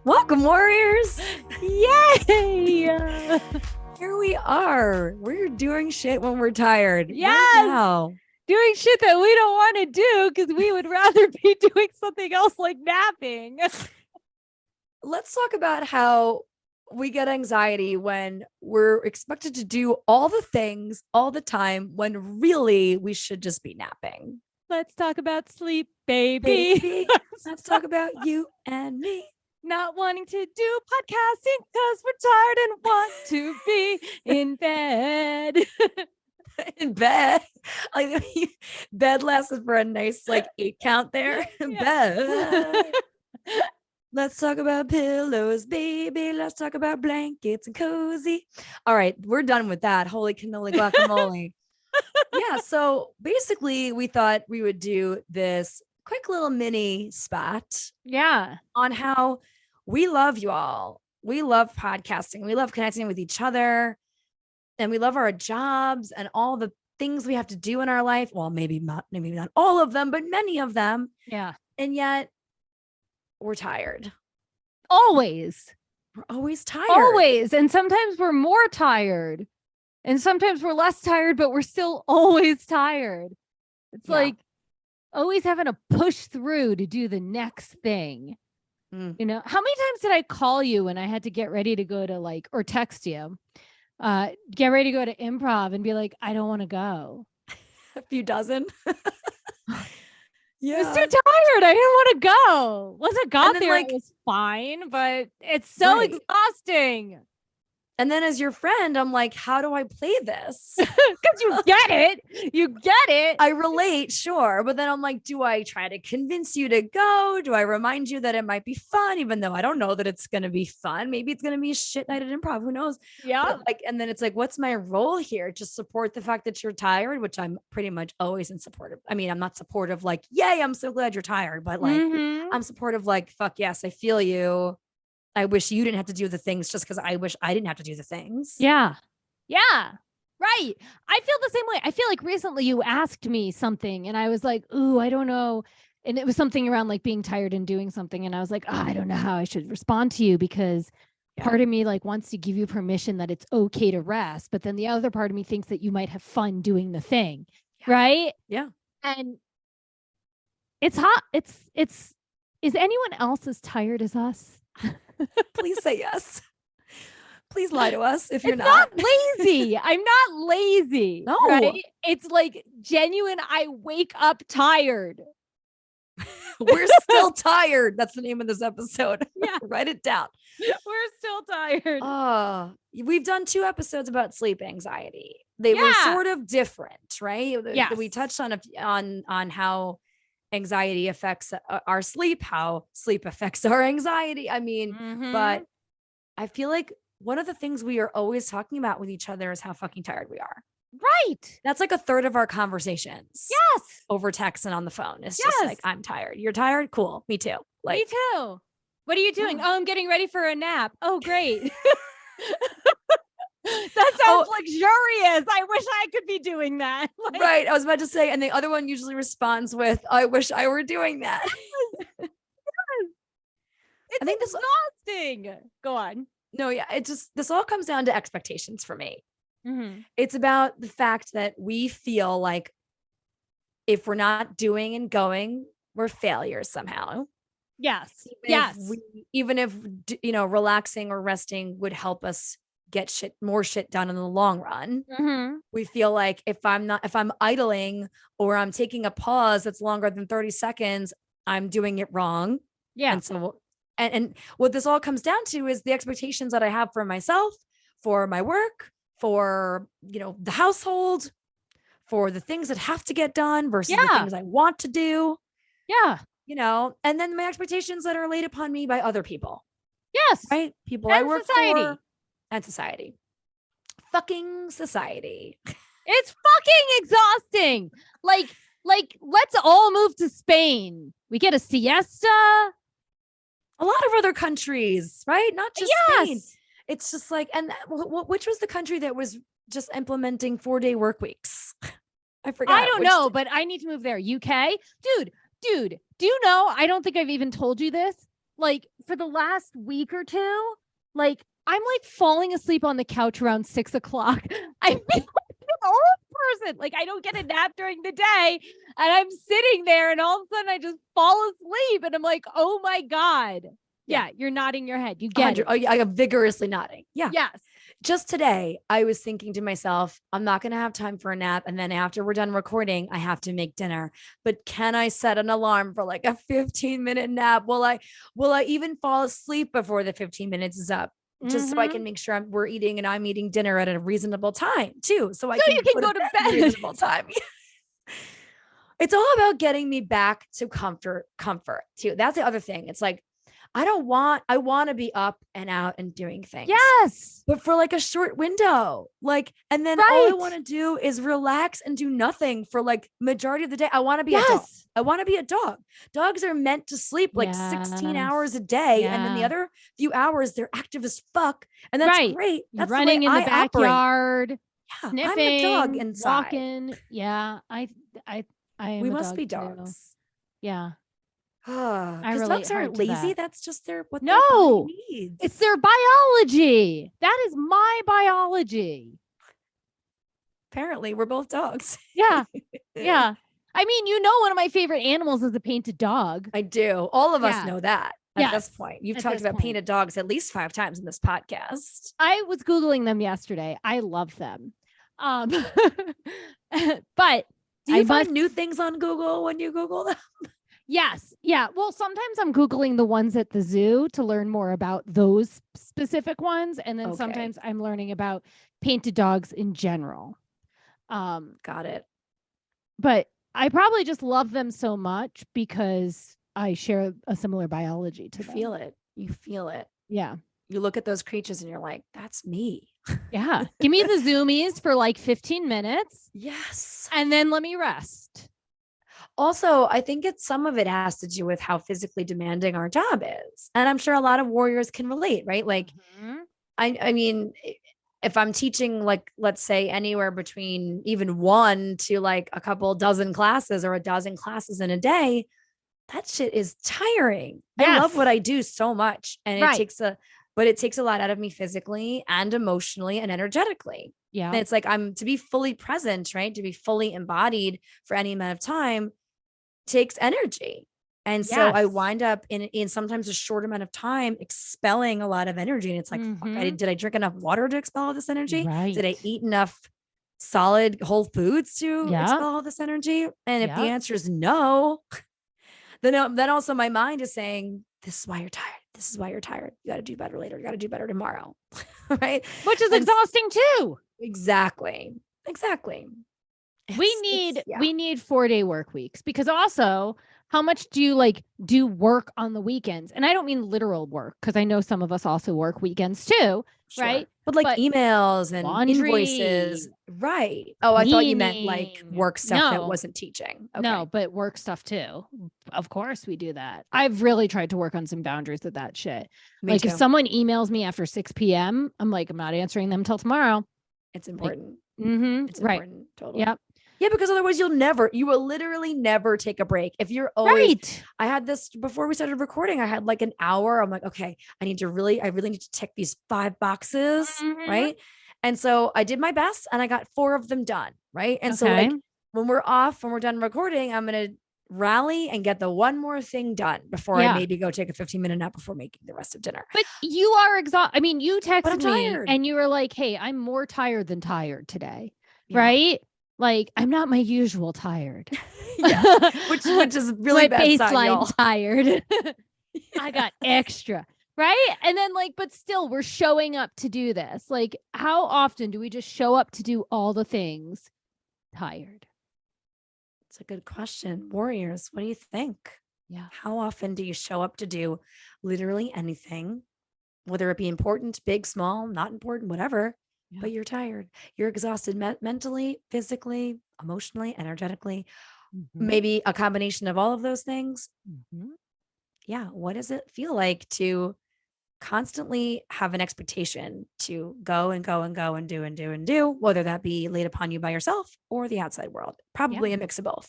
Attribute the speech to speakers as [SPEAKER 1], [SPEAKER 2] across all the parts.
[SPEAKER 1] Welcome, warriors.
[SPEAKER 2] Yay!
[SPEAKER 1] Here we are. We're doing shit when we're tired.
[SPEAKER 2] Yes.
[SPEAKER 1] Right now.
[SPEAKER 2] Doing shit that we don't want to do because we would rather be doing something else like napping.
[SPEAKER 1] Let's talk about how we get anxiety when we're expected to do all the things all the time when really we should just be napping.
[SPEAKER 2] Let's talk about sleep, baby.
[SPEAKER 1] Let's talk about you and me.
[SPEAKER 2] Not wanting to do podcasting because we're tired and want to be in bed.
[SPEAKER 1] In bed. Like bed lasted for a nice 8 count there. Bed. Let's talk about pillows, baby. Let's talk about blankets and cozy. All right, we're done with that. Holy cannoli guacamole. Yeah, so basically we thought we would do this quick little mini spot.
[SPEAKER 2] Yeah.
[SPEAKER 1] On how we love you all. We love podcasting. We love connecting with each other. And we love our jobs and all the things we have to do in our life. Well, maybe not all of them, but many of them.
[SPEAKER 2] Yeah.
[SPEAKER 1] And yet we're tired.
[SPEAKER 2] Always.
[SPEAKER 1] We're always tired.
[SPEAKER 2] Always. And sometimes we're more tired. And sometimes we're less tired, but we're still always tired. It's like always having to push through to do the next thing. You know, how many times did I call you when I had to get ready to go to or text you, get ready to go to improv and be like, I don't want to go.
[SPEAKER 1] A few dozen.
[SPEAKER 2] Yeah. I was too tired. I didn't want to go. Once I got there, it was fine, but it's so exhausting.
[SPEAKER 1] And then as your friend, I'm like, how do I play this?
[SPEAKER 2] Because you get it. You get it.
[SPEAKER 1] I relate, sure. But then I'm like, do I try to convince you to go? Do I remind you that it might be fun, even though I don't know that it's going to be fun? Maybe it's going to be a shit night at improv. Who knows?
[SPEAKER 2] Yeah.
[SPEAKER 1] But and then it's like, what's my role here? Just support the fact that you're tired, which I'm pretty much always in support of. I mean, I'm not supportive yay, I'm so glad you're tired. But I'm supportive fuck yes, I feel you. I wish you didn't have to do the things just because I wish I didn't have to do the things.
[SPEAKER 2] Yeah. Yeah. Right. I feel the same way. I feel like recently you asked me something and I was like, ooh, I don't know. And it was something around being tired and doing something. And I was like, I don't know how I should respond to you because part of me wants to give you permission that it's okay to rest. But then the other part of me thinks that you might have fun doing the thing. Yeah. Right.
[SPEAKER 1] Yeah.
[SPEAKER 2] And it's hot. Is anyone else as tired as us?
[SPEAKER 1] Please say yes. Please lie to us if you're
[SPEAKER 2] not lazy. I'm not lazy.
[SPEAKER 1] No.
[SPEAKER 2] Right? It's genuine. I wake up tired.
[SPEAKER 1] We're still tired. That's the name of this episode.
[SPEAKER 2] Yeah.
[SPEAKER 1] Write it down.
[SPEAKER 2] We're still tired.
[SPEAKER 1] We've done 2 episodes about sleep anxiety. They were sort of different, right?
[SPEAKER 2] Yeah.
[SPEAKER 1] We touched on how anxiety affects our sleep, how sleep affects our anxiety. I mean, but I feel like one of the things we are always talking about with each other is how fucking tired we are.
[SPEAKER 2] Right.
[SPEAKER 1] That's a third of our conversations.
[SPEAKER 2] Yes.
[SPEAKER 1] Over text and on the phone. It's just I'm tired. You're tired? Cool. Me too.
[SPEAKER 2] Me too. What are you doing? Oh, I'm getting ready for a nap. Oh, great. That sounds luxurious. I wish I could be doing that.
[SPEAKER 1] Right. I was about to say, and the other one usually responds with, I wish I were doing that.
[SPEAKER 2] Yes. It's exhausting. Go on.
[SPEAKER 1] No, yeah. This all comes down to expectations for me.
[SPEAKER 2] Mm-hmm.
[SPEAKER 1] It's about the fact that we feel like if we're not doing and going, we're failures somehow.
[SPEAKER 2] Yes.
[SPEAKER 1] Even if relaxing or resting would help us get more shit done in the long run. We feel like if I'm idling or I'm taking a pause that's longer than 30 seconds, I'm doing it wrong.
[SPEAKER 2] Yeah.
[SPEAKER 1] And so, and what this all comes down to is the expectations that I have for myself, for my work, for, the household, for the things that have to get done versus the things I want to do.
[SPEAKER 2] Yeah.
[SPEAKER 1] And then my expectations that are laid upon me by other people.
[SPEAKER 2] Yes.
[SPEAKER 1] Right. People
[SPEAKER 2] and
[SPEAKER 1] I work
[SPEAKER 2] society.
[SPEAKER 1] for. And society. Fucking society.
[SPEAKER 2] It's fucking exhausting. Let's all move to Spain. We get a siesta.
[SPEAKER 1] A lot of other countries, right? Not just Spain. It's just which was the country that was just implementing 4-day work weeks? I forgot.
[SPEAKER 2] I don't know, but I need to move there. UK? Dude, do you know, I don't think I've even told you this. like for the last week or two, like I'm like falling asleep on the couch around 6 o'clock. I feel like an old person. Like I don't get a nap during the day and I'm sitting there and all of a sudden I just fall asleep and I'm like, oh my God. Yeah, you're nodding your head. You get it.
[SPEAKER 1] I am vigorously nodding. Yeah.
[SPEAKER 2] Yes.
[SPEAKER 1] Just today, I was thinking to myself, I'm not going to have time for a nap. And then after we're done recording, I have to make dinner. But can I set an alarm for like a 15-minute nap? Will I even fall asleep before the 15 minutes is up? Just so I can make sure we're eating and I'm eating dinner at a reasonable time too. So you can go to bed at a reasonable time. It's all about getting me back to comfort too. That's the other thing. It's like, I want to be up and out and doing things.
[SPEAKER 2] Yes.
[SPEAKER 1] But for like a short window, like, and then all I want to do is relax and do nothing for like majority of the day. I want to be a dog. I want to be a dog. Dogs are meant to sleep like 16 hours a day. And then the other few hours they're active as fuck. And that's great. That's
[SPEAKER 2] running in the backyard, sniffing,
[SPEAKER 1] I'm a dog inside.
[SPEAKER 2] Walking. Yeah. I am.
[SPEAKER 1] We must be dogs.
[SPEAKER 2] Too. Yeah.
[SPEAKER 1] Because dogs aren't lazy. That's just their what their body needs.
[SPEAKER 2] It's their biology. That is my biology.
[SPEAKER 1] Apparently, we're both dogs.
[SPEAKER 2] Yeah. Yeah. I mean, one of my favorite animals is a painted dog.
[SPEAKER 1] I do. All of us know that at this point. You've talked about painted dogs at least 5 times in this podcast.
[SPEAKER 2] I was Googling them yesterday. I love them. But
[SPEAKER 1] do you find new things on Google when you Google them?
[SPEAKER 2] Yes. Yeah. Well, sometimes I'm Googling the ones at the zoo to learn more about those specific ones. And then sometimes I'm learning about painted dogs in general.
[SPEAKER 1] Got it.
[SPEAKER 2] But I probably just love them so much because I share a similar biology to them.
[SPEAKER 1] You feel it.
[SPEAKER 2] Yeah.
[SPEAKER 1] You look at those creatures and you're like, that's me.
[SPEAKER 2] Yeah. Give me the zoomies for like 15 minutes.
[SPEAKER 1] Yes.
[SPEAKER 2] And then let me rest.
[SPEAKER 1] Also, I think some of it has to do with how physically demanding our job is. And I'm sure a lot of warriors can relate, right? Like, I mean, if I'm teaching, like, let's say anywhere between even 1 to like a couple dozen classes or a dozen classes in a day, that shit is tiring. Yes. I love what I do so much. And it takes a lot out of me physically and emotionally and energetically. Yeah. And it's like, to be fully present, right? To be fully embodied for any amount of time takes energy. And so I wind up in sometimes a short amount of time expelling a lot of energy. And it's like, fuck, did I drink enough water to expel all this energy? Right. Did I eat enough solid whole foods to expel all this energy? And if the answer is no, then also my mind is saying, this is why you're tired. This is why you're tired. You got to do better later. You got to do better tomorrow. Right.
[SPEAKER 2] Which is exhausting too.
[SPEAKER 1] Exactly.
[SPEAKER 2] We need 4-day work weeks because also how much do you do work on the weekends? And I don't mean literal work because I know some of us also work weekends too. Sure. Right.
[SPEAKER 1] But emails and laundry, invoices. Right. Oh, I thought you meant like work stuff that wasn't teaching. Okay.
[SPEAKER 2] No, but work stuff too. Of course we do that. I've really tried to work on some boundaries with that shit. Me too. If someone emails me after 6 p.m., I'm like, I'm not answering them till tomorrow.
[SPEAKER 1] It's important.
[SPEAKER 2] It's
[SPEAKER 1] important. Totally.
[SPEAKER 2] Yep.
[SPEAKER 1] Yeah, because otherwise you will literally never take a break. If you're always, I had this before we started recording, I had like an hour. I'm like, okay, I really need to tick these 5 boxes. Right. And so I did my best and I got 4 of them done. Right. And so like when we're done recording, I'm going to rally and get the one more thing done before I maybe go take a 15-minute nap before making the rest of dinner.
[SPEAKER 2] But you are exhausted. I mean, you texted me and you were like, hey, I'm more tired than tired today. Yeah. Right. Like, I'm not my usual tired.
[SPEAKER 1] which is really bad
[SPEAKER 2] baseline tired. I got extra. Right. And then but still we're showing up to do this. Like, how often do we just show up to do all the things tired?
[SPEAKER 1] It's a good question. Warriors, what do you think? Yeah. How often do you show up to do literally anything, whether it be important, big, small, not important, whatever? Yeah. But you're tired. You're exhausted mentally, physically, emotionally, energetically, maybe a combination of all of those things. Yeah. What does it feel like to constantly have an expectation to go and go and go and do and do and do, whether that be laid upon you by yourself or the outside world? Probably a mix of both.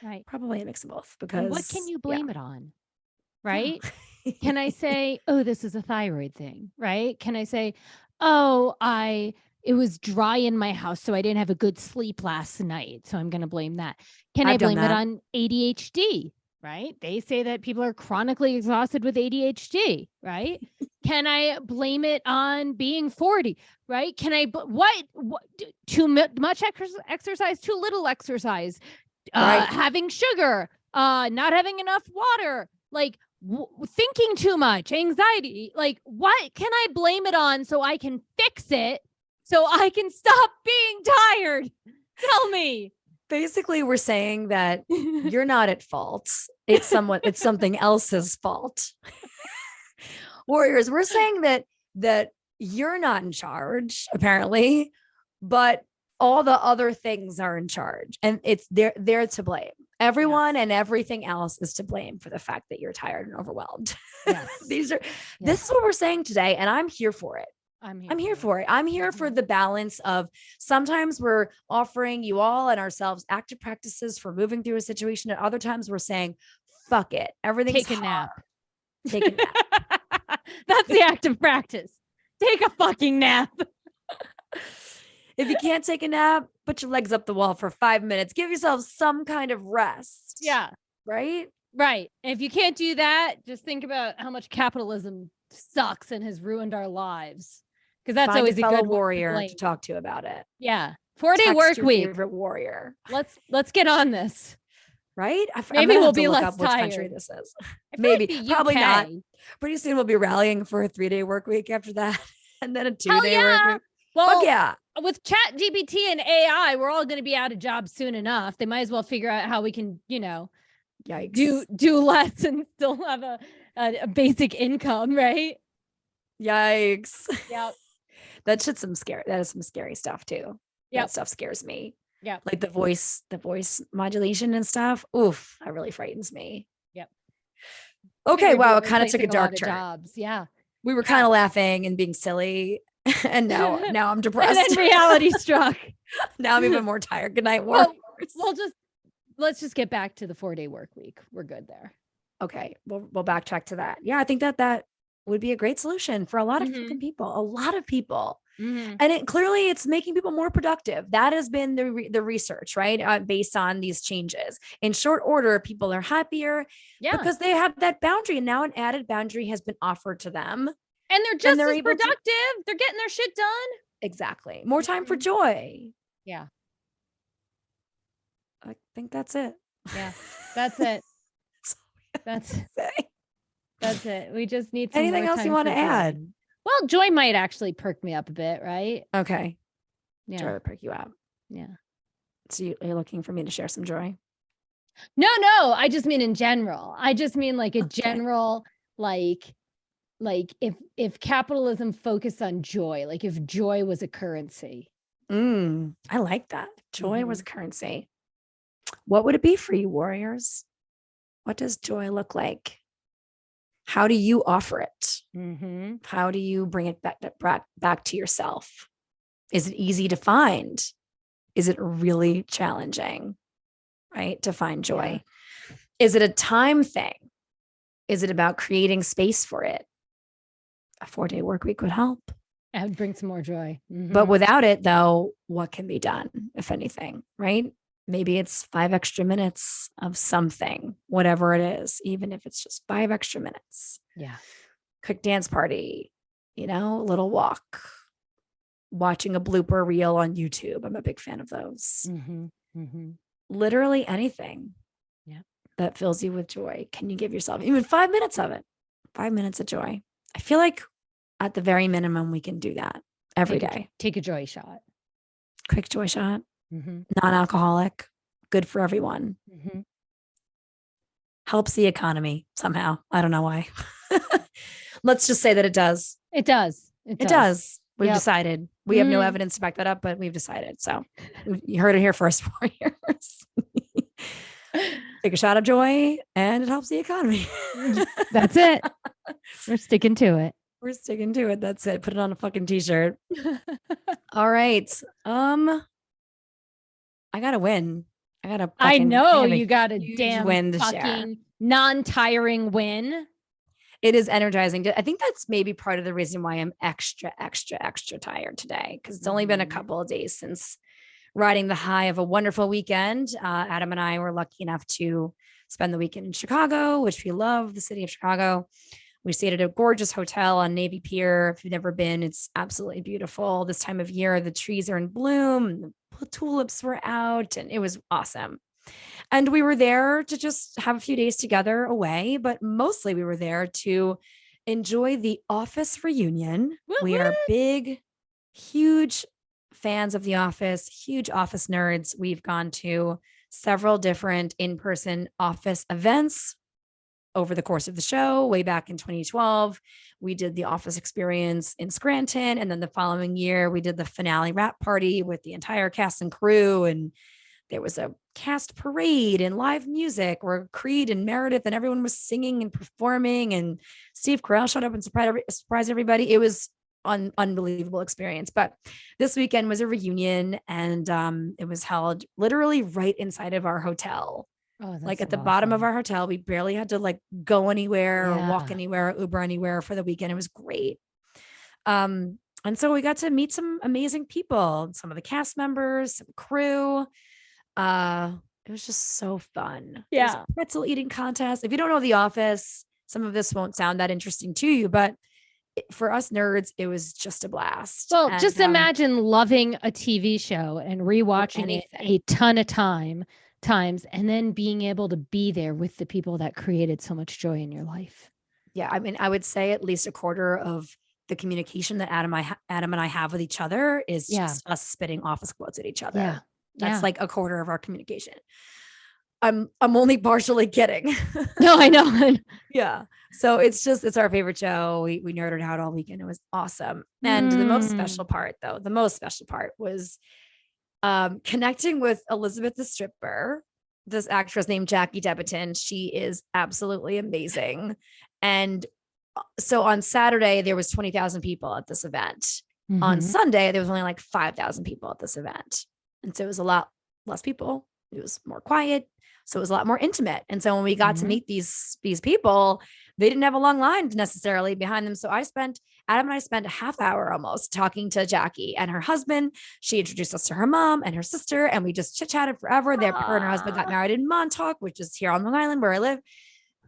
[SPEAKER 2] Right.
[SPEAKER 1] Probably a mix of both because
[SPEAKER 2] what can you blame it on? Right. Can I say, oh, this is a thyroid thing, right? Can I say, oh, it was dry in my house, so I didn't have a good sleep last night, so I'm going to blame that. Can I blame it on ADHD, right? They say that people are chronically exhausted with ADHD, right? Can I blame it on being 40, right? Can I, what too much exercise, too little exercise, having sugar, not having enough water, like thinking too much, anxiety, like what can I blame it on so I can fix it, so I can stop being tired? Tell me.
[SPEAKER 1] Basically, we're saying that you're not at fault. It's something else's fault. Warriors, we're saying that you're not in charge, apparently, but all the other things are in charge, and they're to blame. Everyone and everything else is to blame for the fact that you're tired and overwhelmed.
[SPEAKER 2] Yes.
[SPEAKER 1] This is what we're saying today, and I'm here for it. I'm here for it. I'm here for the balance of, sometimes we're offering you all and ourselves active practices for moving through a situation, and other times we're saying, fuck it. Everything's
[SPEAKER 2] Take a nap.
[SPEAKER 1] Take a nap.
[SPEAKER 2] That's the active practice. Take a fucking nap.
[SPEAKER 1] If you can't take a nap, put your legs up the wall for 5 minutes. Give yourself some kind of rest.
[SPEAKER 2] Yeah.
[SPEAKER 1] Right?
[SPEAKER 2] Right. And if you can't do that, just think about how much capitalism sucks and has ruined our lives. Because that's always a good
[SPEAKER 1] warrior to talk to about it.
[SPEAKER 2] Yeah. 4-day work week.
[SPEAKER 1] Favorite warrior.
[SPEAKER 2] Let's get on this.
[SPEAKER 1] Right?
[SPEAKER 2] Maybe we'll be less tired.
[SPEAKER 1] Which country this is. Maybe. Probably not. Pretty soon we'll be rallying for a 3-day work week after that. And then a 2-day work week.
[SPEAKER 2] Well, yeah. With ChatGPT and AI, we're all going to be out of jobs soon enough. They might as well figure out how we can,
[SPEAKER 1] Yikes.
[SPEAKER 2] do less and still have a basic income, right?
[SPEAKER 1] Yikes.
[SPEAKER 2] Yeah.
[SPEAKER 1] That is some scary stuff too.
[SPEAKER 2] Yeah.
[SPEAKER 1] That stuff scares me.
[SPEAKER 2] Yeah.
[SPEAKER 1] Like the voice modulation and stuff. Oof, that really frightens me.
[SPEAKER 2] Yep.
[SPEAKER 1] Okay. Wow. It kind of took a dark turn.
[SPEAKER 2] Jobs. Yeah.
[SPEAKER 1] We were kind of laughing and being silly. And now I'm depressed.
[SPEAKER 2] And then reality struck.
[SPEAKER 1] Now I'm even more tired. Good night, warriors.
[SPEAKER 2] Let's just get back to the 4-day work week. We're good there.
[SPEAKER 1] Okay. We'll backtrack to that. Yeah. I think that would be a great solution for a lot of fucking people, a lot of people.
[SPEAKER 2] Mm-hmm.
[SPEAKER 1] And it's making people more productive. That has been the research, right? Based on these changes. In short order, people are happier because they have that boundary. And now an added boundary has been offered to them.
[SPEAKER 2] And they're just as productive. They're getting their shit done.
[SPEAKER 1] Exactly. More time for joy.
[SPEAKER 2] Yeah.
[SPEAKER 1] I think that's it.
[SPEAKER 2] Yeah. That's it. That's it. We just need some
[SPEAKER 1] anything else you want to add?
[SPEAKER 2] Well, joy might actually perk me up a bit, right?
[SPEAKER 1] Okay.
[SPEAKER 2] Yeah.
[SPEAKER 1] Joy will perk you up.
[SPEAKER 2] Yeah.
[SPEAKER 1] So you're looking for me to share some joy?
[SPEAKER 2] No. I just mean in general. I just mean like a general, like if capitalism focused on joy, like if joy was a currency.
[SPEAKER 1] I like that. Joy was a currency. What would it be for you, warriors? What does joy look like? How do you offer it? How do you bring it back to yourself? Is it easy to find? Is it really challenging, right? To find joy? Yeah. Is it a time thing? Is it about creating space for it? A 4-day work week would help.
[SPEAKER 2] It would bring some more joy.
[SPEAKER 1] But without it, though, what can be done, if anything, right? Maybe it's 5 extra minutes of something, whatever it is, even if it's just 5 extra minutes.
[SPEAKER 2] Yeah.
[SPEAKER 1] Quick dance party, a little walk, watching a blooper reel on YouTube. I'm a big fan of those. Literally anything that fills you with joy. Can you give yourself even 5 minutes of it? 5 minutes of joy. I feel like at the very minimum, we can do that every day.
[SPEAKER 2] Take a joy shot.
[SPEAKER 1] Quick joy shot. Non-alcoholic. Good for everyone. Helps the economy somehow. I don't know why. Let's just say that it does.
[SPEAKER 2] It does.
[SPEAKER 1] We've decided. We have no evidence to back that up, but we've decided. So you heard it here first, warriors. Take a shot of joy and it helps the economy.
[SPEAKER 2] That's it. We're sticking to it.
[SPEAKER 1] That's it. Put it on a fucking t-shirt. All right. I gotta win.
[SPEAKER 2] I know you got a damn
[SPEAKER 1] win to
[SPEAKER 2] fucking non-tiring win.
[SPEAKER 1] It is energizing. I think that's maybe part of the reason why I'm extra, extra, extra tired today, because it's only been a couple of days since riding the high of a wonderful weekend. Adam and I were lucky enough to spend the weekend in Chicago, which we love, the city of Chicago. We stayed at a gorgeous hotel on Navy Pier. If you've never been, it's absolutely beautiful. This time of year, the trees are in bloom, the tulips were out, and it was awesome. And we were there to just have a few days together away, but mostly we were there to enjoy the Office reunion. We are big, huge fans of The Office, huge Office nerds. We've gone to several different in-person Office events over the course of the show. Way back in 2012, we did the Office experience in Scranton. And then the following year, we did the finale wrap party with the entire cast and crew. And there was a cast parade and live music where Creed and Meredith and everyone was singing and performing. And Steve Carell showed up and surprised everybody. It was an unbelievable experience. But this weekend was a reunion, and it was held literally right inside of our hotel. Like at the bottom of our hotel. We barely had to like go anywhere or walk anywhere, or Uber anywhere for the weekend. It was great. And so we got to meet some amazing people, some of the cast members, some crew. It was just so fun.
[SPEAKER 2] Yeah.
[SPEAKER 1] There was a pretzel eating contest. If you don't know The Office, some of this won't sound that interesting to you, but for us nerds, it was just a blast.
[SPEAKER 2] Well, and, just imagine loving a TV show and rewatching it a ton of times and then being able to be there with the people that created so much joy in your life.
[SPEAKER 1] Yeah. I mean, I would say at least a quarter of the communication that Adam and I have with each other is just us spitting Office quotes at each other.
[SPEAKER 2] Yeah.
[SPEAKER 1] That's like a quarter of our communication. I'm only partially kidding.
[SPEAKER 2] No, I know.
[SPEAKER 1] Yeah. So it's our favorite show. We nerded out all weekend. It was awesome. And the most special part was connecting with Elizabeth the stripper, this actress named Jackie Debatin. She is absolutely amazing. And so on Saturday, there was 20,000 people at this event. Mm-hmm. On Sunday, there was only like 5,000 people at this event. And so it was a lot less people. It was more quiet. So it was a lot more intimate. And so when we got to meet these people, they didn't have a long line necessarily behind them. So Adam and I spent a half hour almost talking to Jackie and her husband. She introduced us to her mom and her sister, and we just chit-chatted forever. Her and her husband got married in Montauk, which is here on Long Island where I live.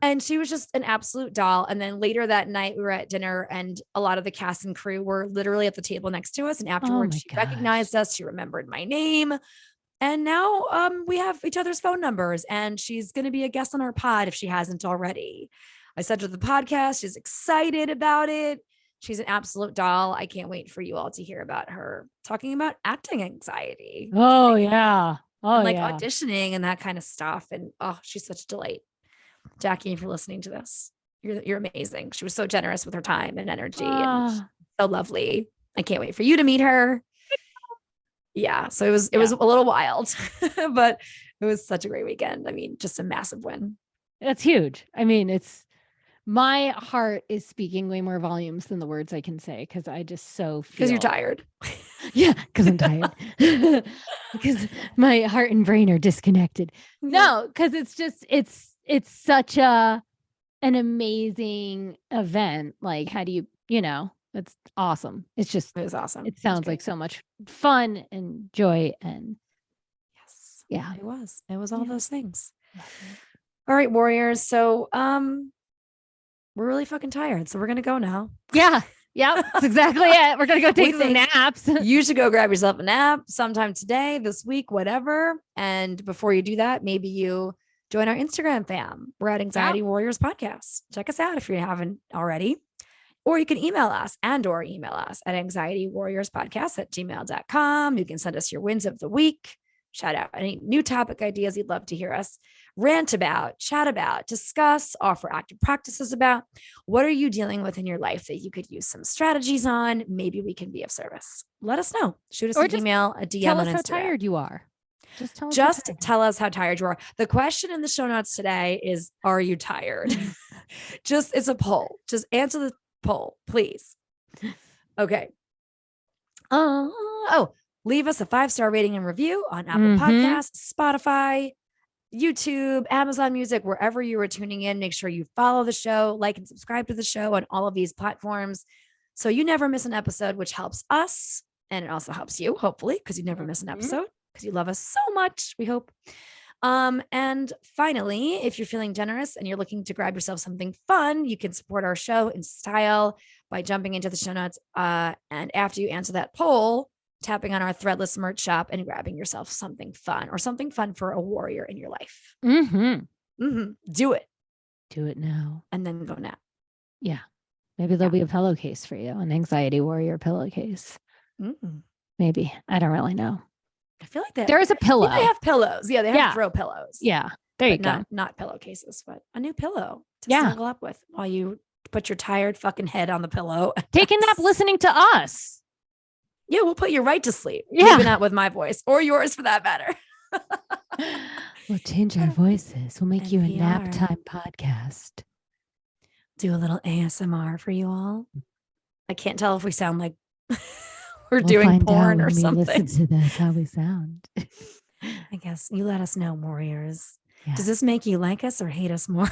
[SPEAKER 1] And she was just an absolute doll. And then later that night, we were at dinner, and a lot of the cast and crew were literally at the table next to us. And afterwards, she recognized us. She remembered my name. And now we have each other's phone numbers, and she's going to be a guest on our pod if she hasn't already. I said to the podcast, she's excited about it. She's an absolute doll. I can't wait for you all to hear about her talking about acting anxiety.
[SPEAKER 2] Oh, yeah.
[SPEAKER 1] Oh, and auditioning and that kind of stuff. And she's such a delight. Jackie, if you're listening to this, you're amazing. She was so generous with her time and energy and so lovely. I can't wait for you to meet her. Yeah. So it was a little wild, but it was such a great weekend. I mean, just a massive win.
[SPEAKER 2] That's huge. I mean, my heart is speaking way more volumes than the words I can say, because I just so feel.
[SPEAKER 1] Because you're tired.
[SPEAKER 2] Yeah, because I'm tired. Because my heart and brain are disconnected. No, because it's such an amazing event. Like, how do you it's awesome. It was awesome. It sounds like so much fun and joy, and
[SPEAKER 1] it was all those things. All right, warriors. So we're really fucking tired, so we're gonna go now.
[SPEAKER 2] Yeah, that's exactly it. We're gonna go take some naps.
[SPEAKER 1] You should go grab yourself a nap sometime today, this week, whatever. And before you do that, maybe you join our Instagram fam. We're at Anxiety Warriors Podcast. Check us out if you haven't already. Or you can email us at anxietywarriorspodcast@gmail.com. You can send us your wins of the week. Shout out any new topic ideas you'd love to hear us rant about, chat about, discuss, offer active practices about. What are you dealing with in your life that you could use some strategies on? Maybe we can be of service. Let us know. Shoot us an email, a DM on Instagram.
[SPEAKER 2] Tell us how tired you are.
[SPEAKER 1] Just tell us how tired you are. The question in the show notes today is, are you tired? It's a poll. Just answer the poll, please. Okay. Leave us a 5-star rating and review on Apple Podcasts, Spotify, YouTube, Amazon Music, wherever you are tuning in. Make sure you follow the show, like and subscribe to the show on all of these platforms so you never miss an episode, which helps us. And it also helps you, hopefully, because you never miss an episode because you love us so much, we hope. And finally, if you're feeling generous and you're looking to grab yourself something fun, you can support our show in style by jumping into the show notes. And after you answer that poll, tapping on our threadless merch shop and grabbing yourself something fun or something fun for a warrior in your life. Do it.
[SPEAKER 2] Do it now.
[SPEAKER 1] And then go nap.
[SPEAKER 2] Yeah. Maybe there'll be a pillowcase for you, an anxiety warrior pillowcase. Maybe. I don't really know.
[SPEAKER 1] I feel like that
[SPEAKER 2] there is a pillow.
[SPEAKER 1] They have pillows. Yeah, they have throw pillows.
[SPEAKER 2] Yeah. There you go.
[SPEAKER 1] Not pillowcases, but a new pillow to snuggle up with while you put your tired fucking head on the pillow.
[SPEAKER 2] Take a nap listening to us.
[SPEAKER 1] Yeah, we'll put you right to sleep.
[SPEAKER 2] Yeah.
[SPEAKER 1] Maybe not with my voice or yours for that matter.
[SPEAKER 2] We'll change our voices. We'll make you a nap time podcast.
[SPEAKER 1] Do a little ASMR for you all. I can't tell if we sound like we're doing porn or something.
[SPEAKER 2] Listen to this, how we sound.
[SPEAKER 1] I guess you let us know, warriors.
[SPEAKER 2] Yeah.
[SPEAKER 1] Does this make you like us or hate us more?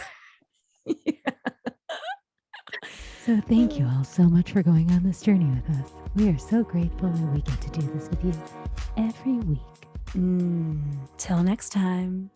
[SPEAKER 2] So thank you all so much for going on this journey with us. We are so grateful that we get to do this with you every week.
[SPEAKER 1] Till next time.